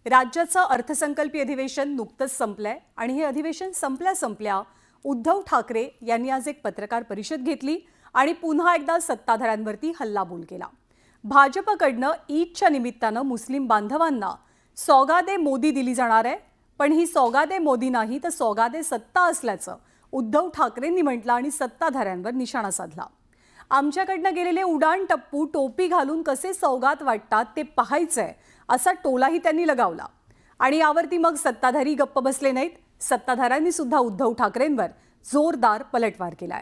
राज्याचं अर्थसंकल्पीय अधिवेशन नुकतंच संपलंय आणि हे अधिवेशन संपल्या उद्धव ठाकरे यांनी आज एक पत्रकार परिषद घेतली आणि पुन्हा एकदा सत्ताधाऱ्यांवरती हल्लाबोल केला। भाजपकडनं ईदच्या निमित्तानं मुस्लिम बांधवांना सौगाते मोदी दिली जाणार आहे, पण ही सौगाते मोदी नाही तर सौगाते सत्ता असल्याचं उद्धव ठाकरेंनी म्हटलं आणि सत्ताधाऱ्यांवर निशाणा साधला। आमच्याकडनं गेलेले उडाण टप्पू टोपी घालून कसे सौगात वाटतात ते पाहायचंय असा टोलाही त्यांनी लगावला आणि यावरती मग सत्ताधारी गप्प बसले नाहीत। सत्ताधाऱ्यांनी सुद्धा उद्धव ठाकरेंवर जोरदार पलटवार केलाय।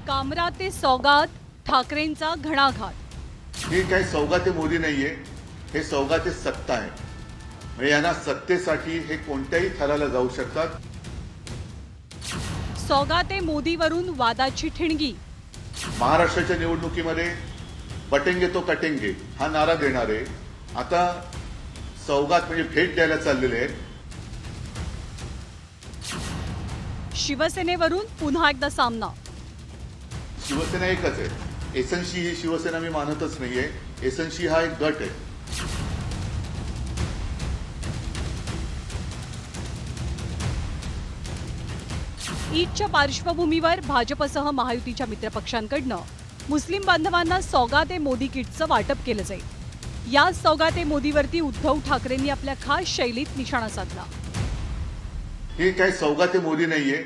कामरा ते सौगात ठाकरेंचा घणाघात। हे काही सौगाते मोदी नाहीये, हे सौगाते सत्ता आहे। म्हणजे यांना सत्तेसाठी हे कोणत्याही थराला जाऊ शकतात। सौगाते मोदीवरून वादाची ठिणगी। महाराष्ट्राच्या निवडणुकीमध्ये बटेंगे तो कटेंगे हा नारा देणारे आता सौगात म्हणजे भेट द्यायला चाललेले आहेत। शिवसेनेवरून पुन्हा एकदा सामना। शिवसेना एकच आहे, एसएनसी ही शिवसेना मी मानतच नाहीये। एसएनसी हा एक गट आहे। ईदच्या पार्श्वभूमीवर भाजपसह महायुतीच्या मित्रपक्षांकडनं मुस्लिम बांधवांना सौगाते मोदी किटचं वाटप केलं जाईल। या सौगाते मोदीवरती उद्धव ठाकरेंनी आपल्या खास शैलीत निशाणा साधला। हे काही सौगाते मोदी नाहीये,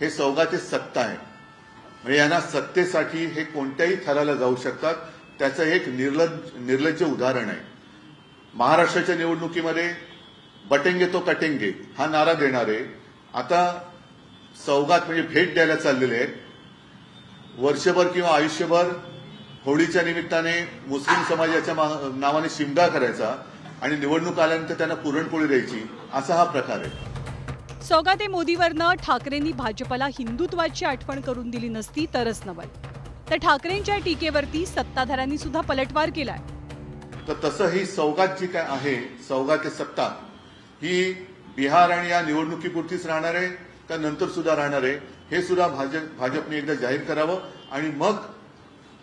हे सौगाते सत्ता आहे। म्हणजे यांना सत्तेसाठी हे कोणत्याही थराला जाऊ शकतात। त्याचं एक निर्लज्ज उदाहरण आहे। महाराष्ट्राच्या निवडणुकीमध्ये बटेंगे तो कटेंगे हा नारा देणारे आता सौगात म्हणजे भेट द्यायला चाललेले आहेत। वर्षभर किंवा आयुष्यभर होळीच्या निमित्ताने मुस्लिम समाजाच्या नावाने शिमगा करायचा आणि निवडणूक आल्यानंतर त्यांना पुरणपोळी द्यायची, असा हा प्रकार आहे। सौगाते मोदीवरनं ठाकरेंनी भाजपला हिंदुत्वाची आठवण करून दिली नसती तरच नवल, तर ठाकरेंच्या टीकेवरती सत्ताधाऱ्यांनी सुद्धा पलटवार केलाय। तर तसं ही सौगात जी काय आहे, सौगाते सत्ता ही बिहार आणि या निवडणुकीपुरतीच राहणार आहे का नंतर सुद्धा राहणार आहे, हे सुद्धा भाजपने एकदा जाहीर करावं आणि मग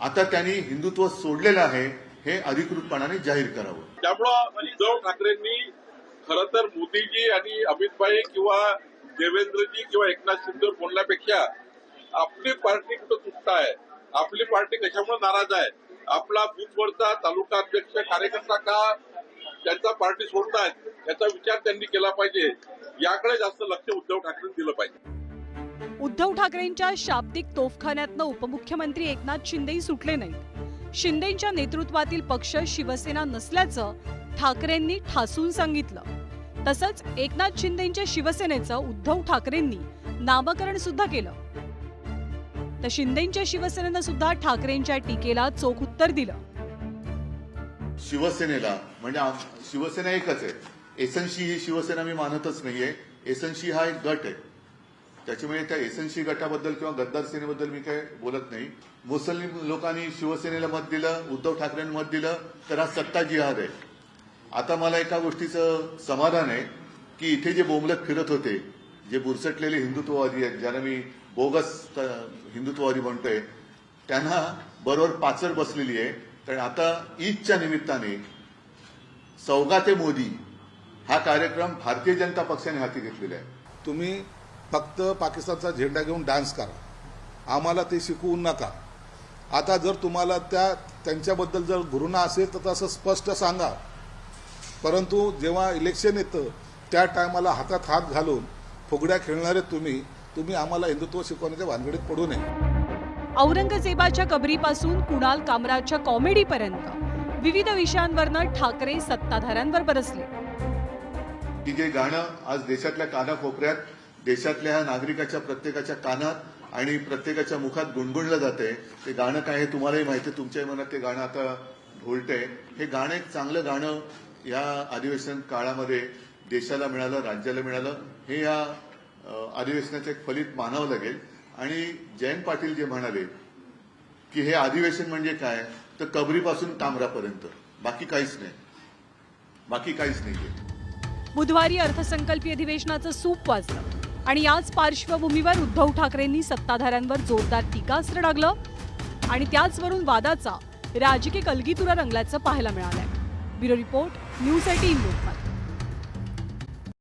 आता त्यांनी हिंदुत्व सोडलेलं आहे हे अधिकृतपणाने जाहीर करावं। त्यामुळं उद्धव ठाकरेंनी खरं तर मोदीजी आणि अमितभाई किंवा देवेंद्रजी किंवा एकनाथ शिंदेवर बोलण्यापेक्षा आपली पार्टी कुठं तुटत आहे, आपली पार्टी कशामुळे नाराज आहे, आपला बूथवरचा तालुका अध्यक्ष कार्यकर्ता का त्यांचा पार्टी सोडतायत याचा विचार त्यांनी केला पाहिजे। याकडे जास्त लक्ष उद्धव ठाकरेंनी दिलं पाहिजे। उद्धव ठाकरेंच्या शाब्दिक तोफखान्यातनं उपमुख्यमंत्री एकनाथ शिंदेही सुटले नाहीत। शिंदेंच्या नेतृत्वातील पक्ष शिवसेना नसल्याचं ठाकरेंनी ठासून सांगितलं। तसंच एकनाथ शिंदेंच्या शिवसेनेचं उद्धव ठाकरेंनी नामकरण सुद्धा केलं। तर शिंदेंच्या शिवसेनेनं सुद्धा ठाकरेंच्या टीकेला चोख उत्तर दिलं। शिवसेनेला म्हणजे शिवसेना एकच आहे, एसएनसी ही शिवसेना मी मानतच नाहीये। एसएनसी हा एक गट आहे। त्याच्यामुळे त्या एसएनसी गटाबद्दल किंवा गद्दार सेनेबद्दल मी काय बोलत नाही। मुस्लिम लोकांनी शिवसेनेला मत दिलं, उद्धव ठाकरेंनी मत दिलं, तर हा सत्ता जिहाद आहे। आता मला एका गोष्टीचं समाधान आहे की इथे जे बोंबलत फिरत होते, जे बुरसटलेले हिंदुत्ववादी आहेत, ज्यांना मी बोगस हिंदुत्ववादी म्हणतोय, त्यांना बरोबर पाचर बसलेली आहे। तर आता ईदच्या निमित्ताने सौगाते मोदी हा कार्यक्रम भारतीय जनता पक्षाने हाती घेतलेला आहे। तुम्ही फक्त पाकिस्तानचा झेंडा घेऊन डान्स करा, आम्हाला ते शिकवू नका। आता जर तुम्हाला त्यांच्याबद्दल जर घृणा असेल तर तसं स्पष्ट सांगा, परंतु जेव्हा इलेक्शन येतं त्या टायमाला हातात हात घालून फुगड्या खेळणारे तुम्ही आम्हाला हिंदुत्व शिकवण्याच्या भानगडीत पडू नये। औरंगजेबाच्या कबरीपासून कुणाल कामराच्या कॉमेडीपर्यंत विविध विषयांवरनं ठाकरे सत्ताधाऱ्यांवर बरसले। की जे गाणं आज देशातल्या कानाकोपऱ्यात, देशातल्या नागरिकाच्या प्रत्येकाच्या कानात आणि प्रत्येकाच्या मुखात गुणगुणलं जाते, ते गाणं काय हे तुम्हालाही माहिती आहे। तुमच्याही मनात ते गाणं आता ढोलतंय। हे गाणं एक चांगलं गाणं या अधिवेशन काळामध्ये देशाला मिळालं, राज्याला मिळालं, हे या अधिवेशनाचं एक फलित मानावं लागेल। आणि जयंत पाटील जे म्हणाले की हे अधिवेशन म्हणजे काय, तर कबरीपासून कामरापर्यंत, बाकी काहीच नाहीये। बुधवारी अर्थसंकल्पीय अधिवेशनाचं सूप वाजलं आणि याच पार्श्वभूमीवर उद्धव ठाकरेंनी सत्ताधाऱ्यांवर जोरदार टीकास्त्र डागलं आणि त्याचवरून वादाचा राजकीय कलगीतुरा रंगल्याचं पाहायला मिळालंय। Bureau report news 18 Lokmat.